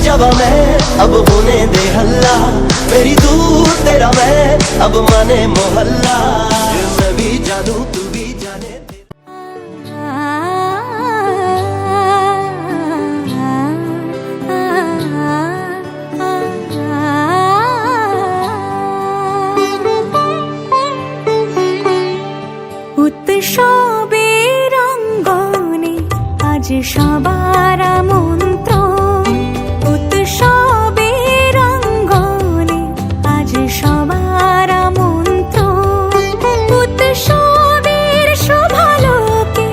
जब मैं अब होने दे हल्ला, मेरी दूर तेरा मैं अब माने मोहल्ला। मैं भी जानू तू भी जाने दे। উৎসবের অঙ্গনে আজ সবার আমন্ত্রণ। উৎসবের অঙ্গনে আজ সবার আমন্ত্রণ। উৎসবের শোভালোকে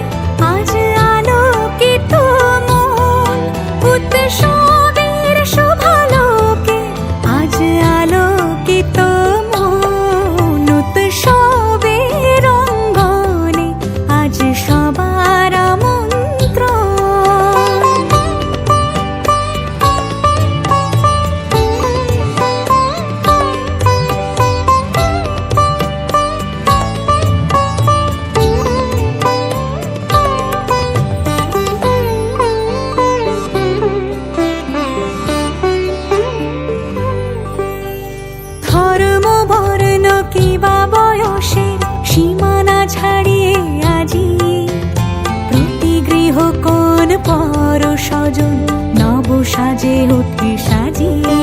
আজ আলোকিত মন। উৎসবের শোভালোকে আজ আলোকিত মন। উৎসবের অঙ্গনে আজ সবার আমন্ত্রণ। ধর্ম বর্ণ কিবা বয়সের সীমানা ছাড়িয়ে আজি প্রতি গৃহ কোন পর স্বজন নব সাজে ওঠে সাজিয়ে।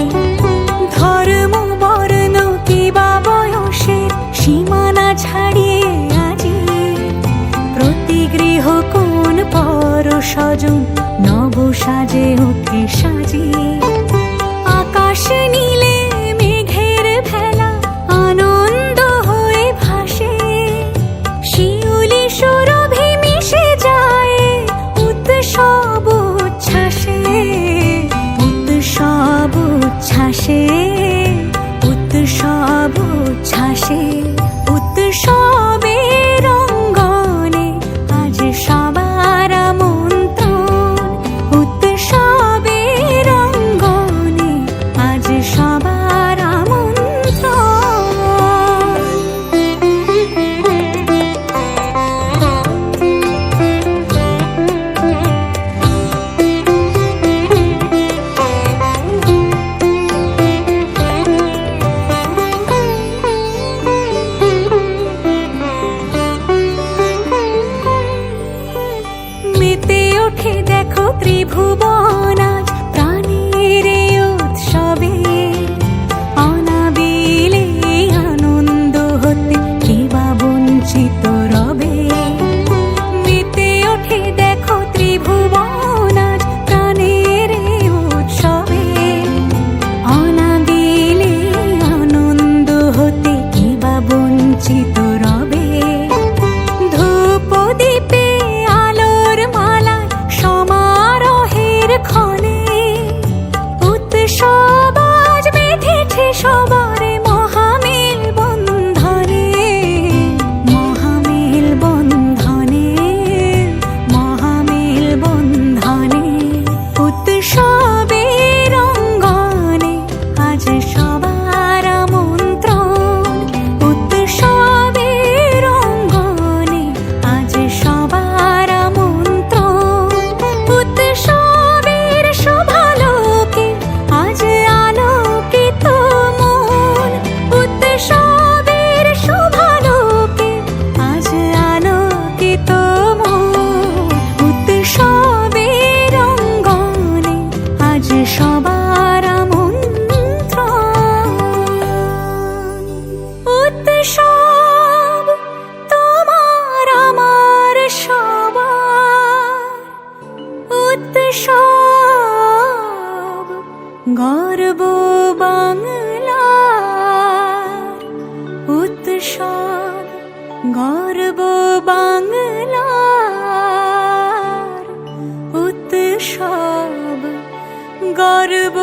ধর্ম বর্ণ কিবা বয়সের সীমানা ছাড়িয়ে আজি প্রতি গৃহ কোন পর স্বজন নব সাজে ওঠে সাজিয়ে। আকাশ নীলে মেঘের ভেলা আনন্দ হয়ে ভাসে। শিউলি সুরভি মিশে যায় উৎসব উচ্ছ্বাসে। উৎসব উচ্ছ্বাসে। উৎসব উচ্ছ্বাসে। উৎসবের অঙ্গনে আজ সবার আমন্ত্রণ। উৎসবের অঙ্গনে আজ সবার আমন্ত্রণ। মেতে ওঠে দেখো ত্রিভুবন আজ প্রাণের এই উৎসবে। অনাবিলে আনন্দ হতে কিবা বঞ্চিত রবে। মেতে ওঠে দেখো ত্রিভুবন আজ প্রাণের এই উৎসবে। অনাবিলে আনন্দ হতে কিবা বঞ্চিত রবে। ধূপ দীপে আলোর মালায় সমারোহের ক্ষণে উৎসব আজ বেঁধেছে সবার মহামেল বন্ধনে। মহামেল বন্ধনে। মহামেল বন্ধনে। উৎসবের অঙ্গনে আজ সবার আমন্ত্রণ। উৎসবের অঙ্গনে আজ সবার আমন্ত্রণ। উৎসবের শোভালোকে আজ আলোকিত মন। উৎসবের শোভালোকে আজ আলোকিত মন। উৎসবের অঙ্গনে আজ সবার আমন্ত্রণ। উৎসব তোমার আমার সবার। উৎসব গর্ব বাংলার। উৎসব গর্ব বাংলার উৎসব, গর্ব